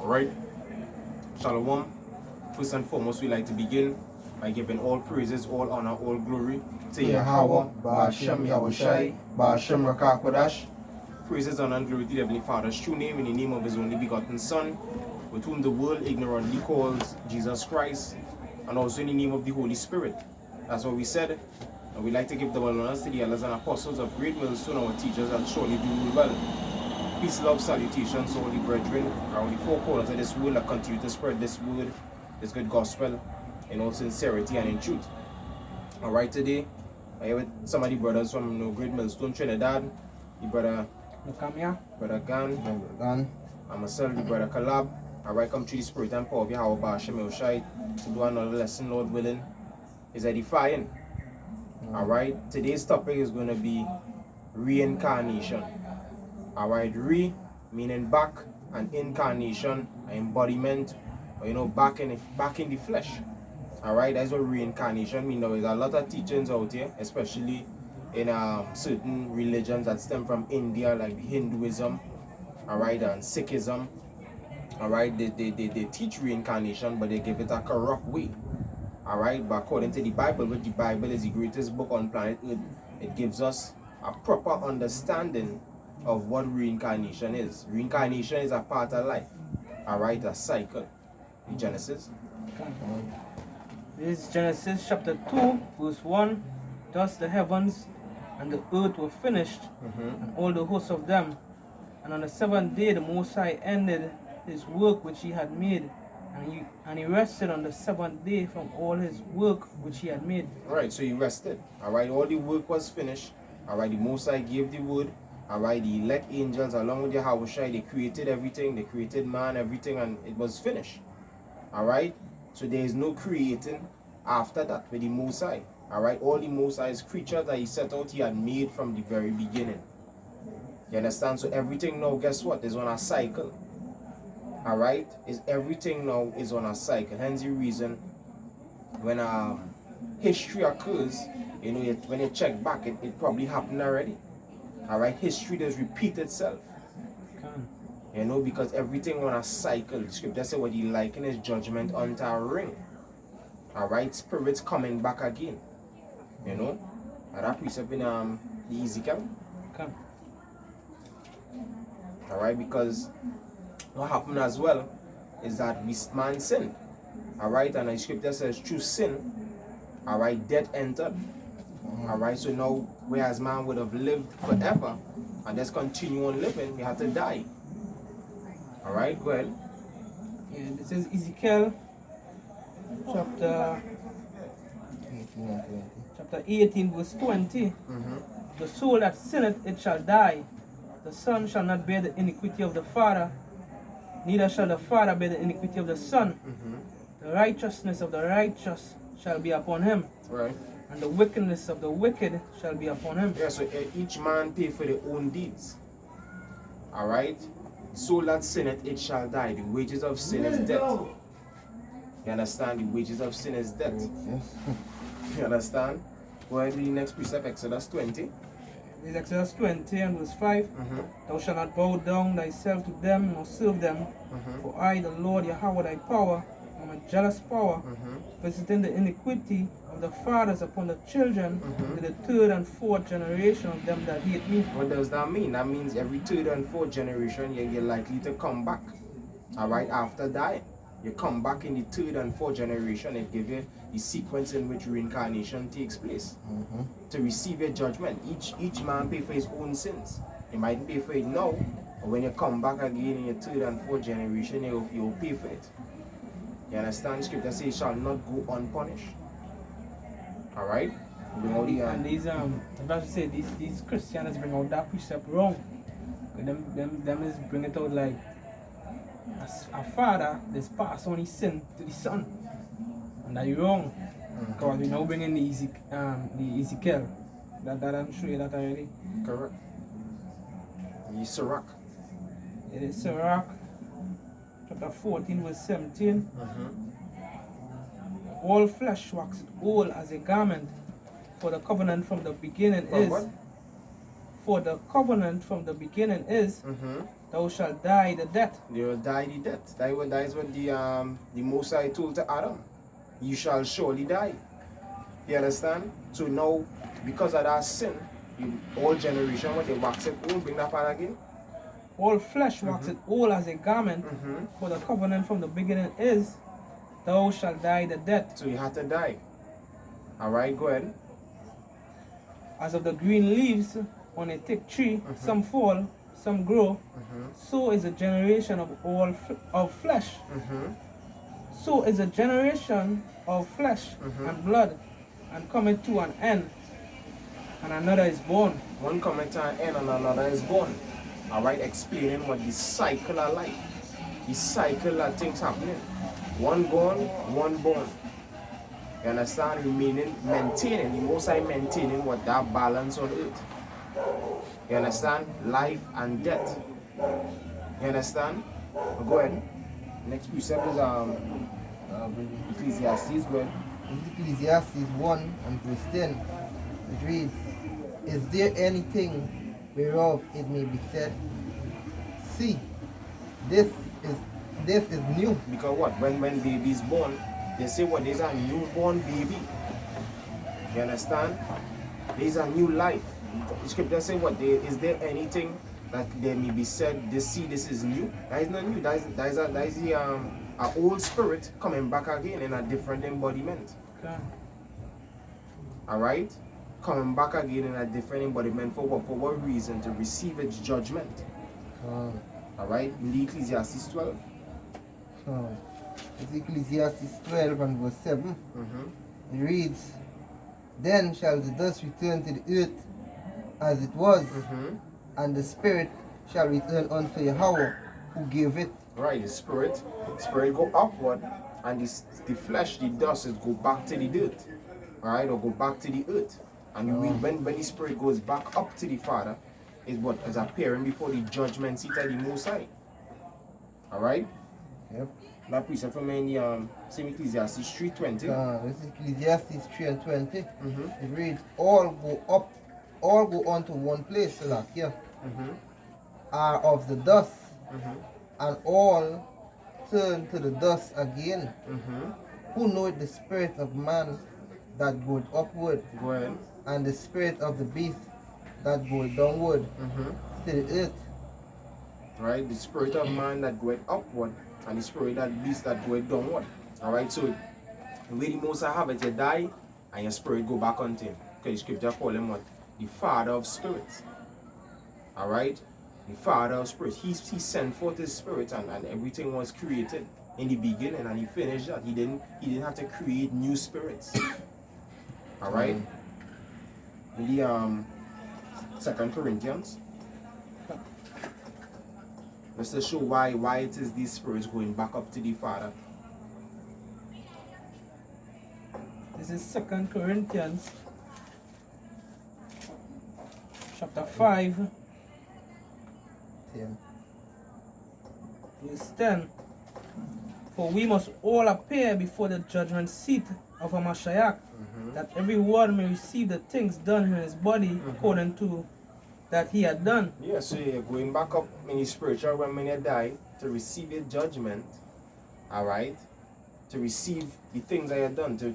Alright, Shalom. First and foremost, we like to begin by giving all praises, all honor, all glory to YAHAWAH BAHASHAM YAHAWASHI BAHASHAM YAHAWASHI. Praises, honor, and glory to the Heavenly Father's true name, in the name of His only begotten Son, with whom the world ignorantly calls Jesus Christ, and also in the name of the Holy Spirit. That's what we said. And we like to give the honors to the elders and apostles of great millstone, our teachers that surely do rule well. Peace, love, salutations to all the brethren around the four corners of this world that continue to spread this word, this good gospel, in all sincerity and in truth. Alright, today I have with some of the brothers from Great Millstone, Trinidad, the brother Gan, and myself, the brother Kalab. Alright, come through the spirit and power of YAHAWAH BAHASHAM YAHAWASHI to do another lesson, Lord willing, is edifying. Alright, today's topic is going to be reincarnation. Alright, re meaning back, and incarnation, embodiment, or back in the flesh. Alright, that's what reincarnation means. There's a lot of teachings out here, especially in certain religions that stem from India, like Hinduism, alright, and Sikhism. Alright, they teach reincarnation, but they give it a corrupt way. Alright, but according to the Bible, which the Bible is the greatest book on planet Earth, it gives us a proper understanding of what reincarnation is. Reincarnation is a part of life. Alright, a cycle. In Genesis. This is Genesis chapter 2, verse 1. Thus the heavens and the earth were finished, and all the hosts of them. And on the seventh day the Most High ended his work which he had made, and he rested on the seventh day from all his work which he had made. Alright, so he rested. Alright, all the work was finished. Alright, the Most High gave the word. Alright, the elect angels along with YAHAWASHI, they created everything, they created man, everything, and it was finished. Alright, so there is no creating after that with the Most High. Alright, all the Most High's creatures that he set out, he had made from the very beginning. You understand? So everything now, guess what, is on a cycle. Alright, everything now is on a cycle. Hence the reason when history occurs, when you check back, it probably happened already. Alright, history does repeat itself. Because everything on a cycle. The scripture says what he likened his judgment unto a ring. Alright, spirits coming back again. And that precept in the Ezekiel. Alright, because what happened as well is that man sinned. Alright, and the scripture says through sin, alright, death entered. Alright, so now whereas man would have lived forever and just continue on living, he had to die. Alright, go ahead. Yeah, this is Ezekiel chapter 18 verse 20. The soul that sinneth, it shall die. The son shall not bear the iniquity of the father, neither shall the father bear the iniquity of the son. The righteousness of the righteous shall be upon him. Right. And the wickedness of the wicked shall be upon him. Yeah, so each man pay for their own deeds. Alright? Soul that sinneth, it shall die. The wages of sin is death. You understand? The wages of sin is death. You understand? Go ahead and read the next precept, Exodus 20. This is Exodus 20 and verse 5. Thou shalt not bow down thyself to them, nor serve them. For I, the Lord Yahweh thy power, am a jealous power, visiting the iniquity of the fathers upon the children, to the third and fourth generation of them that hate me. What does that mean? That means every third and fourth generation you're likely to come back. Alright, after dying. You come back in the third and fourth generation and give you the sequence in which reincarnation takes place. To receive your judgment. Each man pay for his own sins. You might pay for it now, but when you come back again in your third and fourth generation, you'll pay for it. You understand? Scripture says, shall not go unpunished. Alright? And these these Christians bring out that precept wrong. Them is bring it out like a father just pass on his sin to the son. And that is wrong. Because we now bring in the Ezekiel. That I'm sure you that already. Correct. The Sirach. It is Sirach chapter 14 verse 17. All flesh waxes old as a garment, for the covenant from the beginning is. What? For the covenant from the beginning is, thou shalt die the death. They will die the death. That is what the Most High told to Adam. You shall surely die. You understand? So now, because of that sin, all generation, when they wax it, won't bring that part again. All flesh waxeth old as a garment, for the covenant from the beginning is, thou shalt die the death. So you have to die. Alright, go ahead. As of the green leaves on a thick tree, some fall, some grow, so is the generation of all of flesh. So is the generation of flesh and blood, and cometh to an end, and another is born. One coming to an end and another is born. Alright, explaining what the cycle of life, the cycle of things happening. One gone, one born. You understand? Remaining, maintaining, the Most High maintaining what that balance on earth. You understand? Life and death. You understand? Go ahead. Next precept is Ecclesiastes. Go ahead. Ecclesiastes 1 and verse 10. It reads, is there anything whereof it may be said, see, this is new? Because what? When baby is born, they say what? There's a newborn baby. You understand? There's a new life. The scripture say what? Is there anything that there may be said, this is new? That is not new. That is the old spirit coming back again in a different embodiment. Okay. Alright? Coming back again in a different embodiment for what? For what reason? To receive its judgment. Alright? In the Ecclesiastes 12. It's Ecclesiastes 12 and verse 7. It reads, then shall the dust return to the earth as it was, and the spirit shall return unto Yahawah who gave it. Right, the spirit go upward, and the flesh, the dust, is go back to the dirt. Alright, or go back to the earth. And you read when the spirit goes back up to the Father, is what is appearing before the judgment seat of the Most High. Alright? Yep. That precept from in the same Ecclesiastes 3:20. This is Ecclesiastes 3 and 20. It reads, all go up, all go on to one place, so that here are of the dust, and all turn to the dust again. Who knoweth the spirit of man that goeth upward, Go ahead. and the spirit of the beast that goeth downward to the earth? Right, the spirit of man that goeth upward, and the spirit that beast that goeth downward. Alright, so the way the Most High have it, you die and your spirit go back unto him. Because the scripture call him what? The Father of spirits. Alright? The Father of spirits. He sent forth his spirit, and everything was created in the beginning, and he finished that. He didn't have to create new spirits. Alright? In the 2 Corinthians. Just to show why it is these spirits going back up to the Father. This is 2 Corinthians chapter 5, 10. verse 10. For we must all appear before the judgment seat of our Mashiach, that every one may receive the things done in his body according to that he had done. Yeah, so you're going back up in the spiritual realm when you die to receive your judgment, alright? To receive the things that you've done, to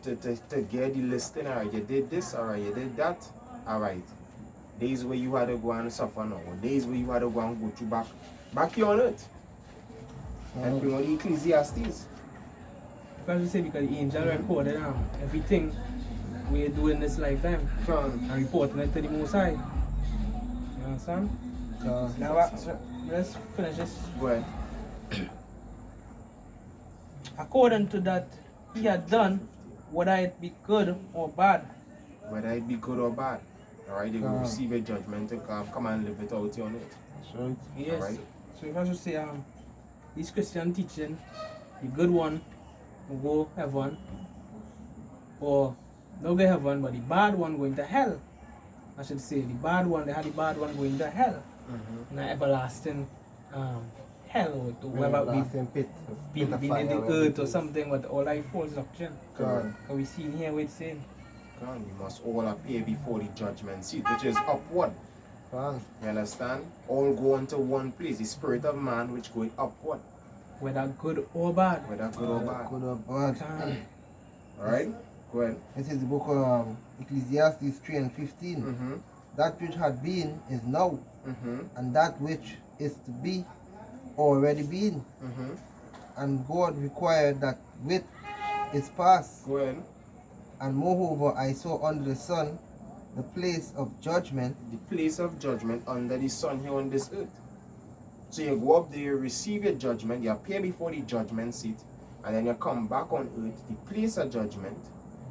get the listing, alright, you did this, alright, you did that, alright. Days where you had to go and suffer now, or days where you had to go and go through back here on earth. And bring on the Ecclesiastes. Because we say because the angel recorded everything we do in this lifetime and reporting it to the Most High. You understand? Now let's finish this. Go ahead. According to that he had done, whether it be good or bad. Whether it be good or bad. Alright, they will receive a judgment to come and live it out on it. That's right. Yes. Alright. So if I should say this Christian teaching, the good one will go heaven, or not go heaven, but the bad one going to hell. I should say the bad one, they had the bad one going to hell. In an everlasting hell, or whoever pit been in the earth or something, with all life false doctrine. Correct. Because we see here what it's saying. You must all appear before the judgment seat, which is upward. Come. You understand? All go into one place. The spirit of man which going upward. Whether good or bad. Whether good or bad. Good or bad. Alright? Go ahead. This is the book of Ecclesiastes 3 and 15. Mm-hmm. That which had been is now, Mm-hmm. and that which is to be already been. Mm-hmm. And God required that which is past. Go ahead. And moreover, I saw under the sun the place of judgment. The place of judgment under the sun here on this earth. So you go up there, you receive your judgment, you appear before the judgment seat, and then you come back on earth, the place of judgment,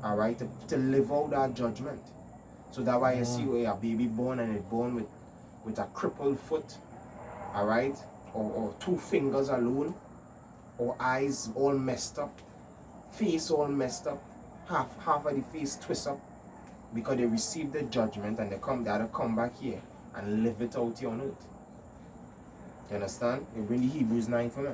alright, to live out that judgment. So that's why you see where a baby born and it's born with a crippled foot, alright, or 2 fingers alone, or eyes all messed up, face all messed up, half of the face twist up, because they receive the judgment and they have to come back here and live it out here on earth. You understand? You bring the Hebrews 9 for me.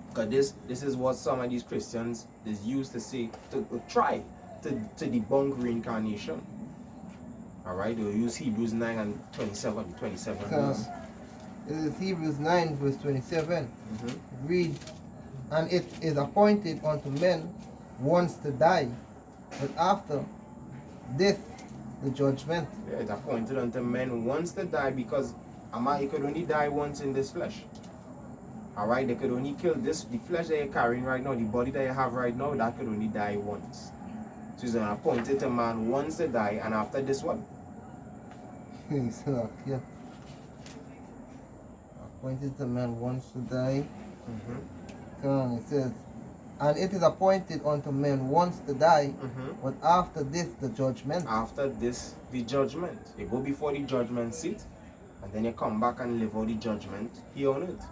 Because this is what some of these Christians is used to say, to try to debunk reincarnation. Alright, they'll use Hebrews 9 and 27 verse. This is Hebrews 9 verse 27. Mm-hmm. Read, and it is appointed unto men once to die, but after this the judgment. Yeah, it's appointed unto men once to die, because he could only die once in this flesh. Alright, they could only kill the flesh that you're carrying right now, the body that you have right now, that could only die once. So he's appointed to man once to die, and after this one. Yeah. Appointed to man once to die. Mm-hmm. It says, and it is appointed unto men once to die, Mm-hmm. but after this the judgment. After this, the judgment. You go before the judgment seat, and then you come back and live out the judgment here on earth.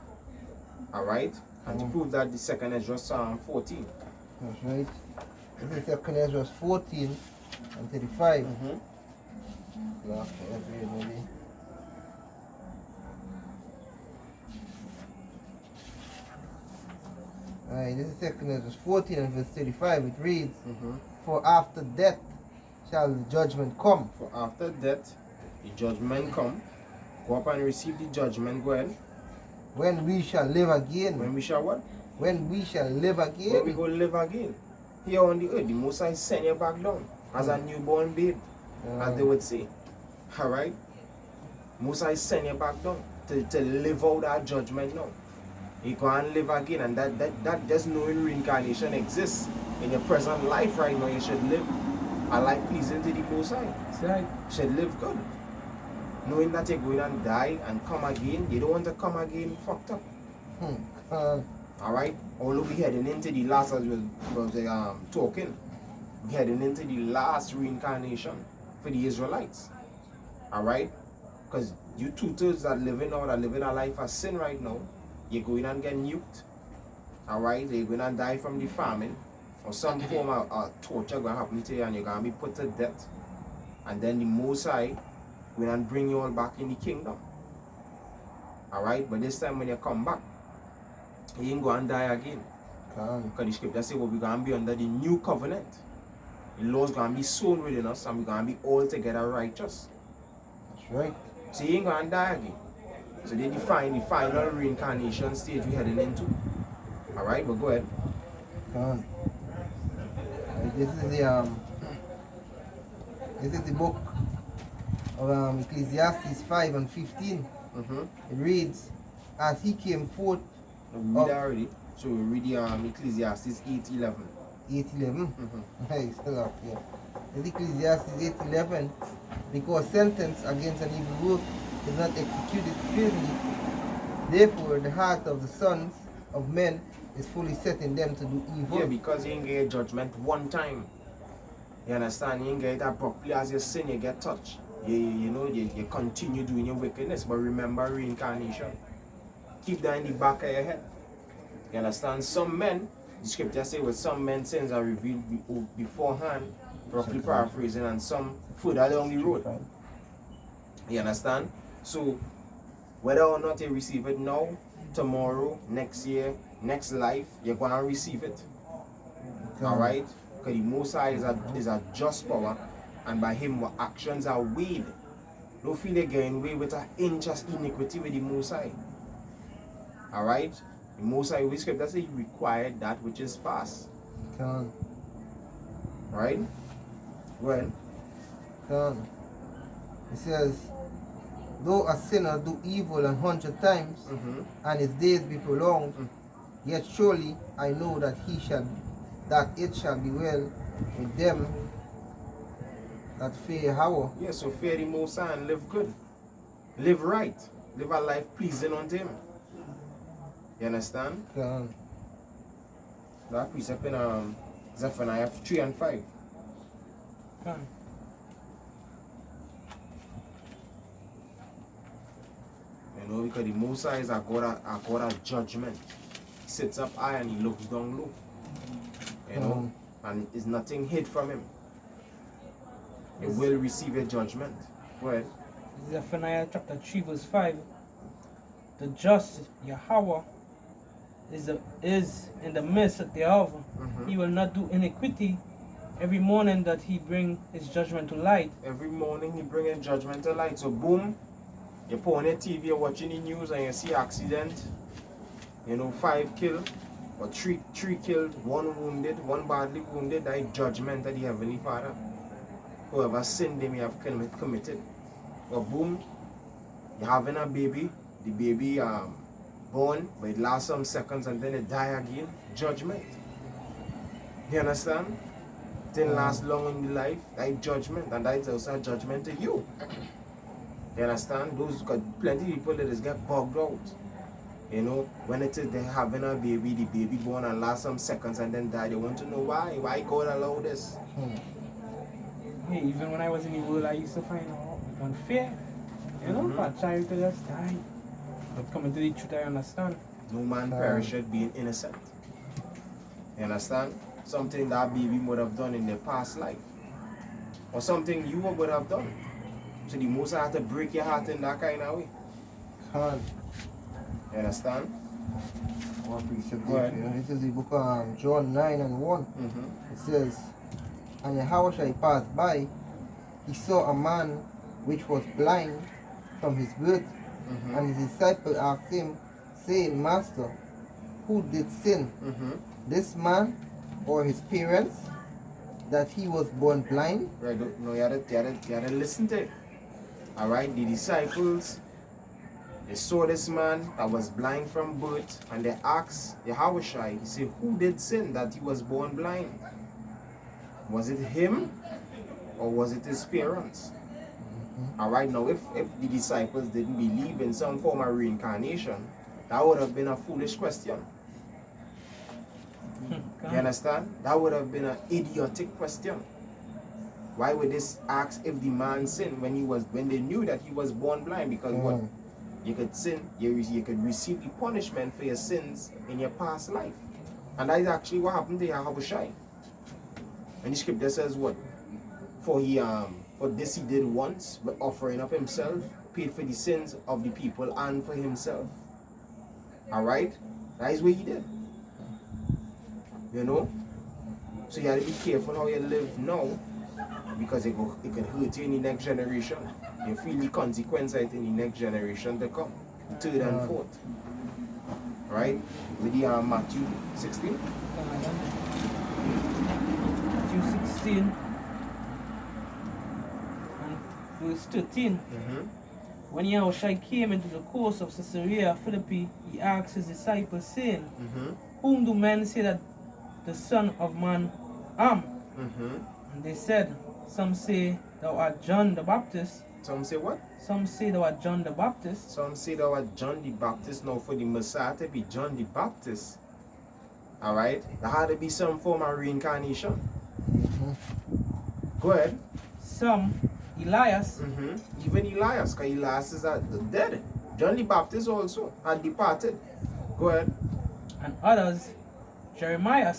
Alright? And to prove that, the second is just Psalm 14. That's right. This is 2 Ezra 14 and 35. Mm-hmm. Last every maybe. Alright, this is 2 Ezra 14 and verse 35. It reads, Mm-hmm. for after death shall the judgment come. For after death, the judgment come. Go up and receive the judgment. Go ahead. When we shall live again. When we shall what? When we shall live again. When we go live again. Here on the earth, the Most High send you back down as a newborn babe, as they would say. Alright? Most High send you back down to live out that judgment now. You go and live again, and that just knowing reincarnation exists in your present life right now. You should live a life pleasing to the Most High. That's right. You should live good. Knowing that you're going and die and come again, you don't want to come again fucked up. Alright? Although we're heading into the last, as we was talking, we're heading into the last reincarnation for the Israelites. Alright? Because you 2/3 that living a life of sin right now, you're going and get nuked. Alright? You're going to die from the famine, or some form of torture going to happen to you, and you're going to be put to death. And then the Most High going and bring you all back in the kingdom. Alright? But this time when you come back, you ain't going to die again. Because the scripture says, well, we're going to be under the new covenant. The law's going to be sown within us, and we're going to be altogether righteous. That's right. So you ain't going to die again. So they define the final reincarnation stage we're heading into. Alright, but go ahead. This is the book of Ecclesiastes 5 and 15. Mm-hmm. It reads, as he came forth. We read that already. So we read the Ecclesiastes 8:11. 8:11. Mm-hmm. Hey, still up here. It's Ecclesiastes 8:11. Because sentence against an evil work is not executed speedily, therefore the heart of the sons of men is fully set in them to do evil. Yeah, because you ain't get judgment one time. You understand? You ain't get it abruptly as you sin, you get touched. You continue doing your wickedness, but remember reincarnation. Keep that in the back of your head. You understand? Some men, the scripture says, with some men sins are revealed beforehand, roughly paraphrasing, and some further down the road. You understand? So, whether or not you receive it now, tomorrow, next year, next life, you're going to receive it. Alright? Because the Most High is a just power, and by him our actions are weighed. Don't feel they're getting away with an inch of iniquity with the Most High. Alright? The Most High, we scripture says he required that which is past. Can. Right? Well, Can. It says, though a sinner do evil 100 times, and his days be prolonged, yet surely I know that it shall be well with them that fear Yahweh. yeah, so fear the Most High and live good. Live right. Live a life pleasing unto him. You understand? Can. That precept in Zephaniah 3 and 5. Can. You know, because the Most High is a God of judgment. He sits up high and he looks down low. You know, and it's nothing hid from him. You will receive a judgment. Go ahead. Zephaniah chapter 3 verse 5. The just Yahawah is in the midst thereof. He will not do iniquity. Every morning that he bring his judgment to light. Every morning he bring in judgment to light. So boom, you put on your TV, you're watching the news and you see accident. You know, 5 killed, or 3 killed, 1 wounded, 1 badly wounded. That is judgment of the Heavenly Father. Whoever sin they may have committed. But boom, you're having a baby, the baby born, but it lasts some seconds and then it die again. Judgment. You understand? It didn't last long in the life. That is judgment, and that is also a judgment to you. You understand? Those got plenty of people that just get bugged out. You know, when it is they're having a baby, the baby born and last some seconds and then die, they want to know why. Why God allow this? Hey, even when I was in the world, I used to find out unfair. You know, for a child to just die. But coming to the truth, I understand. No man perisheth being innocent. You understand? Something that baby would have done in their past life. Or something you would have done. So the Most High had to break your heart in that kind of way. Can. You understand? One precept Go there. ahead. This is the book of John 9 and 1. It says, and Yahawashi passed by, he saw a man which was blind from his birth, and his disciple asked him, saying, Master, who did sin, this man or his parents, that he was born blind? Right, no, you had to listen to it. Alright, the disciples, they saw this man that was blind from birth, and they asked Yahawashi, he said, who did sin that he was born blind? Was it him or was it his parents? Alright, now if the disciples didn't believe in some form of reincarnation, that would have been a foolish question. You understand? That would have been an idiotic question. Why would this ask if the man sinned when they knew that he was born blind? Because what? You could sin, you could receive the punishment for your sins in your past life. And that is actually what happened to Yahawashi. And the scripture says what? For this he did once, but offering up himself, paid for the sins of the people and for himself. Alright? That is what he did. You know? So you have to be careful how you live now, because it can hurt you in the next generation. You feel the consequence of it in the next generation to come. Third and fourth. Right? With the Matthew 16. Matthew 16 and verse 13. When Yahushua came into the coast of Caesarea Philippi, he asked his disciples, saying, Whom do men say that the Son of Man am? And they said, Some say thou art John the Baptist. Some say what? Some say thou art John the Baptist. Some say thou art John the Baptist. Now for the Messiah to be John the Baptist, alright, there had to be some form of reincarnation. Go ahead. Some Elias. Even Elias, because Elias is dead. John the Baptist also had departed. Go ahead. And others Jeremiah,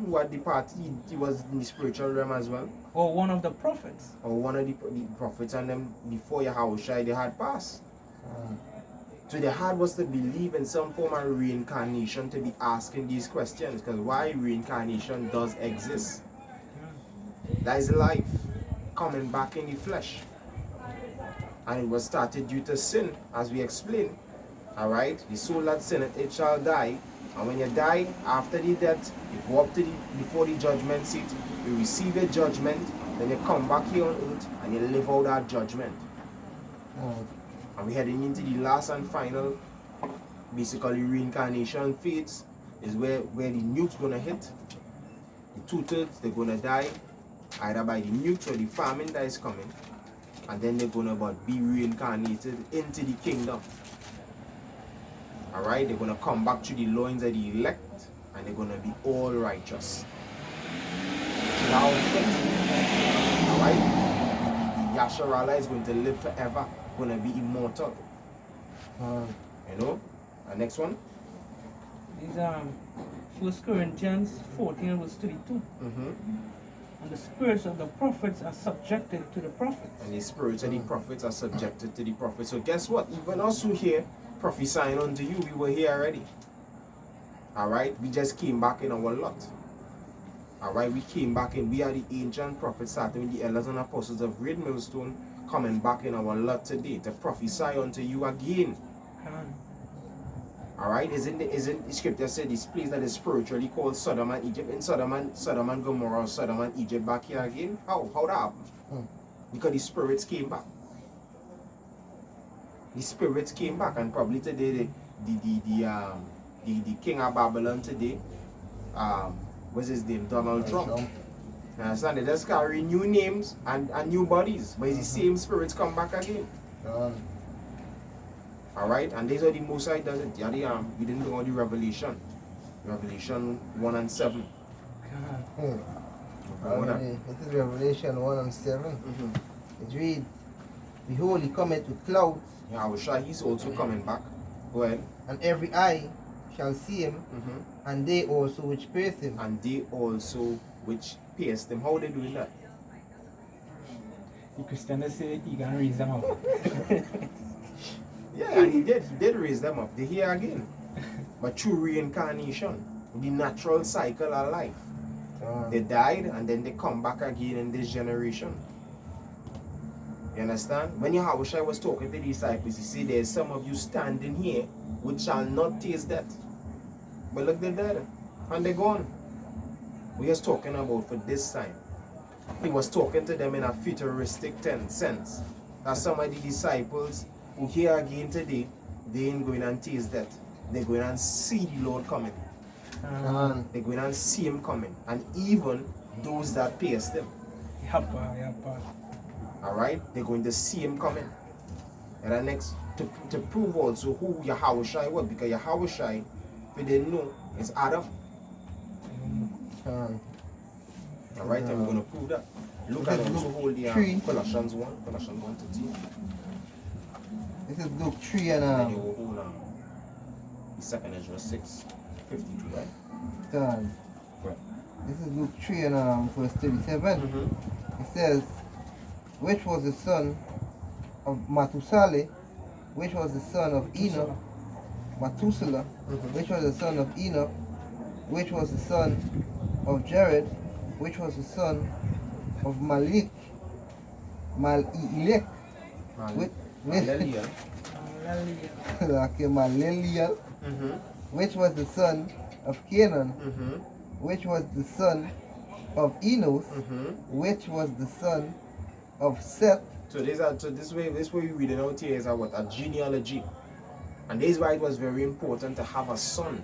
who had departed. He was in the spiritual realm as well. or one of the prophets. Or one of the prophets, and them before Yahawashi they had passed. So they had was to believe in some form of reincarnation to be asking these questions, because why reincarnation does exist. That is life coming back in the flesh. And it was started due to sin, as we explained. Alright? The soul that sinneth, it shall die. And when you die, after the death, you go up to before the judgment seat, you receive a judgment, then you come back here on earth and you live out that judgment. And we're heading into the last and final, basically reincarnation phase, is where the nuke's gonna hit. The 2/3, they're gonna die, either by the nukes or the famine that is coming. And then they're gonna be reincarnated into the kingdom. Alright, they're gonna come back to the loins of the elect, and they're gonna be all righteous. Now, alright, the Yasharala is going to live forever, gonna be immortal. You know? And next one. Is 1 Corinthians 14 verse 32. And the spirits of the prophets are subjected to the prophets. And the spirits of the prophets are subjected to the prophets. So guess what? Even us who here prophesying unto you, we were here already. Alright? We just came back in our lot. Alright? We came back in. We are the ancient prophets, starting with the elders and apostles of Great Millstone, coming back in our lot today to prophesy unto you again. Alright? Isn't the scripture said this place that is spiritually called Sodom and Egypt, in Sodom and Gomorrah, or Sodom and Egypt back here again? How that happened? Because the spirits came back. The spirits came back, and probably today the king of Babylon today, what's his name? Donald Trump. You understand? They just carry new names and new bodies, but it's the same spirits come back again. Alright, and these are the most I does it. Yeah, we didn't bring all the Revelation 1 and 7. This is Revelation 1 and 7. It reads, behold, he cometh with clouds. YAHAWAH, he's also coming back. Go ahead. And every eye shall see him, and they also which pierced him. And they also which pierced him. How are they doing that? The Christians say he can raise them up. Yeah, and he did raise them up. They're here again. But through reincarnation, the natural cycle of life. They died and then they come back again in this generation. You understand? When YAHAWAH was talking to the disciples, he said, there's some of you standing here which shall not taste death. But look, they're dead. And they're gone. We was talking about for this time. He was talking to them in a futuristic sense. That some of the disciples who here again today, they ain't going and taste death. They're going and see the Lord coming. They're going and see him coming. And even those that pierced him. Alright? They're going to see him coming. And then next, to prove also who YAHAWAH was, because YAHAWAH, if you didn't know, is Adam. Alright, and we're going to prove that. Look at also hold the Colossians 1, Colossians 1:13. This is Luke 3 and then you will hold the second Ezra 6:52, right? Right. This is Luke 3 and verse 37. It says, which was the son of Methuselah, which was the son of Enoch, Methuselah, which was the son of Enoch, which was the son of Jared, which was the son of Malek, which was the son of Canaan, which was the son of Enos, which was the son of Seth. So this way we read it out here is a genealogy. And this is why it was very important to have a son.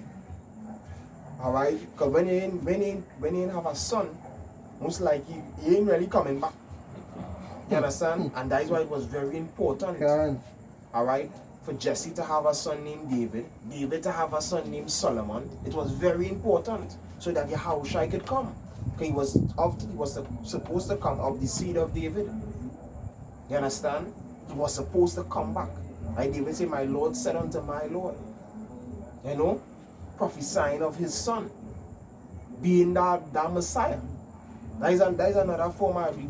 Alright? Because when you have a son, most likely he ain't really coming back. You understand? And that is why it was very important. Alright? For Jesse to have a son named David, David to have a son named Solomon. It was very important so that YAHAWAH could come. Because he was supposed to come of the seed of David. You understand? He was supposed to come back. Like David said, my Lord said unto my Lord. You know? Prophesying of his son. Being that Messiah. That is another form of the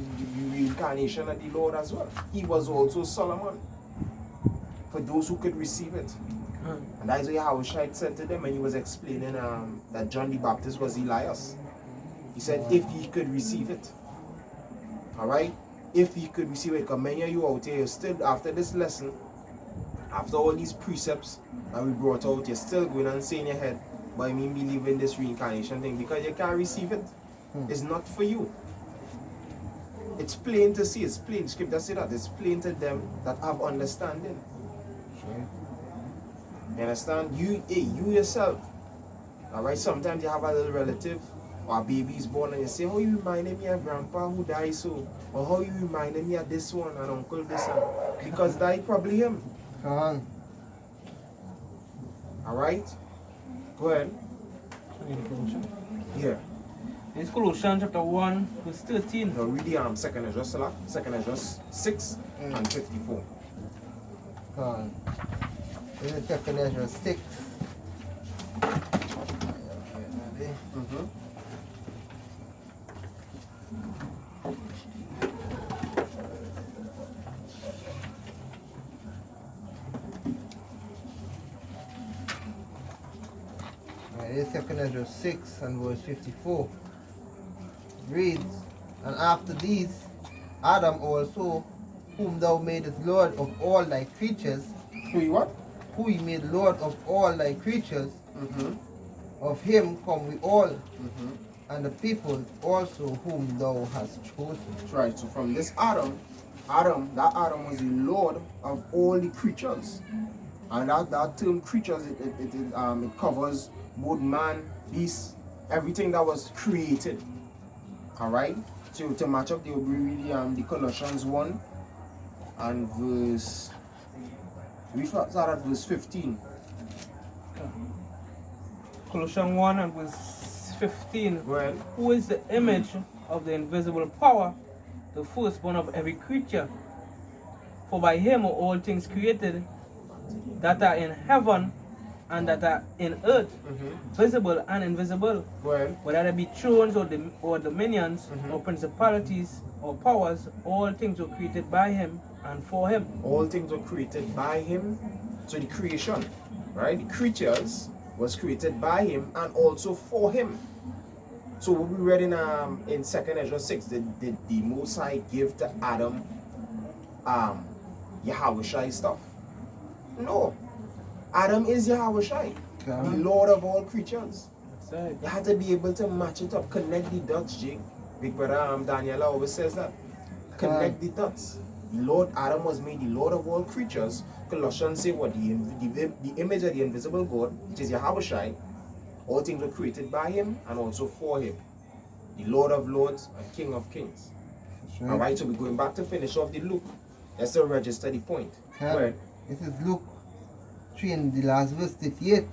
reincarnation of the Lord as well. He was also Solomon. For those who could receive it. And that is what YAHAWAH said to them when he was explaining that John the Baptist was Elias. He said if he could receive it. Alright? if you could receive it, because many of you out here, you're still, after this lesson, after all these precepts that we brought out, you're still going and saying in your head, but I mean believe in this reincarnation thing, because you can't receive it. It's not for you. It's plain to see, it's plain. Scripture say that it's plain to them that have understanding. Sure. You understand? You yourself. Alright, sometimes you have a little relative or a baby is born and you say, how you reminded me of grandpa who died so? Or how you reminded me of this one and uncle this one? Because that probably him. Alright? Go ahead. Yeah. It's Colossians chapter 1, verse 13. Now read the second address, second address 6 and 54. This is second Ezra 6. This is second Ezra 6 and verse 54. Reads, and after these, Adam also, whom thou madest Lord of all thy creatures, Who you what? who he made Lord of all thy creatures, of him come we all, and the people also whom thou hast chosen. That's right. So from this Adam was the Lord of all the creatures. And that term creatures, it covers both man, beast, everything that was created. Alright? So to match up, they will read the Colossians 1 and verse, we start at verse 15. Colossians 1 and verse 15. Go ahead. Who is the image of the invisible power, the firstborn of every creature? For by him are all things created, that are in heaven and that are in earth, visible and invisible. Go ahead. Whether they be thrones or dominions, or principalities or powers, all things were created by him and for him. All things were created by him. So the creation, right? The creatures was created by him and also for him. So what we read in 2nd Ezra 6, did the Most High give to Adam YAHAWASHI stuff? No. Adam is YAHAWASHI, the Lord of all creatures. That's right. You have to be able to match it up, connect the dots, Jake. Big brother Daniela always says that. Connect the dots. Lord Adam was made the Lord of all creatures. Colossians say what? The image of the invisible God, which is YAHAWASHI. All things were created by him and also for him. The Lord of lords and King of kings. Right. Alright, so we're going back to finish off the Luke. Let's still register the point. Go ahead. This is Luke 3 and the last verse 58.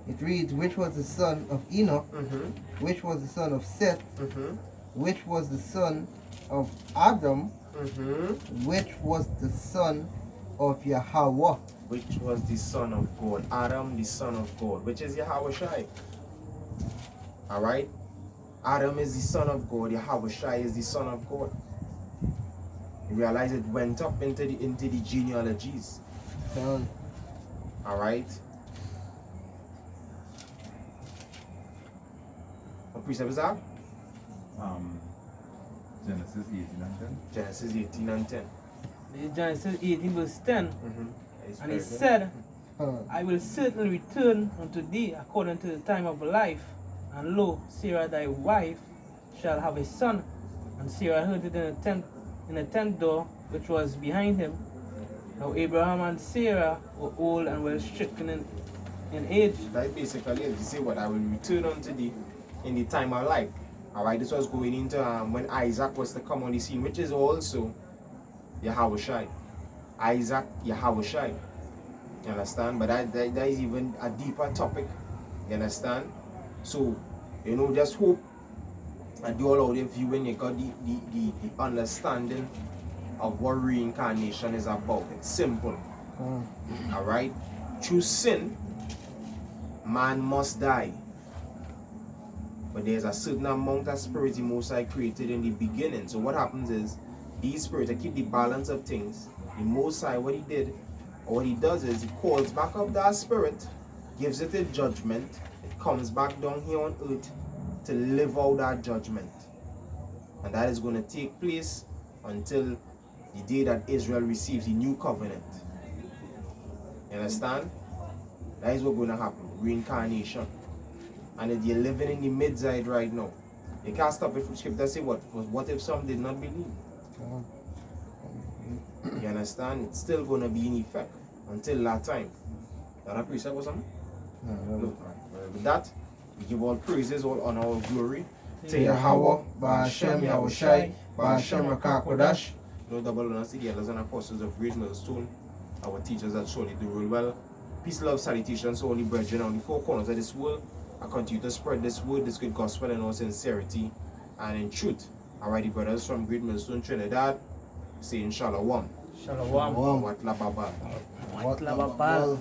It reads, which was the son of Enoch, which was the son of Seth, which was the son of Adam, which was the son of YAHAWAH. Which was the son of God. Adam, the son of God, which is YAHAWASHI. Alright? Adam is the son of God. YAHAWASHI is the son of God. You realize it went up into the genealogies. Alright? What precept is that? Genesis 18 and 10. Genesis 18 and 10. Genesis 18 verse 10. And he said, I will certainly return unto thee according to the time of life. And lo, Sarah thy wife shall have a son. And Sarah heard it in the tent door which was behind him. Now Abraham and Sarah were old and well stricken in age. That basically is to say what I will return unto thee in the time of life. Alright, this was going into when Isaac was to come on the scene, which is also YAHAWASHI. Isaac, YAHAWASHI. You understand? But that is even a deeper topic. You understand? So, you know, just hope that you all out there viewing, you got the understanding of what reincarnation is about. It's simple. Alright? Through sin, man must die. But there's a certain amount of spirit the Most High created in the beginning. So what happens is, these spirits that keep the balance of things, the Most High, what he did, or what he does is, he calls back up that spirit, gives it a judgment, it comes back down here on earth to live out that judgment. And that is going to take place until the day that Israel receives the new covenant. You understand? That is what's going to happen. Reincarnation. And if you're living in the mid-side right now, you can't stop it from scripture say what if some did not believe? You understand? It's still going to be in effect until that time. That a precept or something? Look, with that, we give all praises, all honor, all glory to YAHAWAH BAHASHAM YAHAWASHI BAHASHAM YAHAWASHI. No double honors to the elders and apostles of Great Millstone, our teachers that surely do rule well. Peace, love, salutations to all the brethren on the four corners of this world. I continue to spread this word, this good gospel in all sincerity and in truth. Alrighty, brothers from Great Millstone, Trinidad, saying Shalom. Shalom. Wat la babal. What la babal.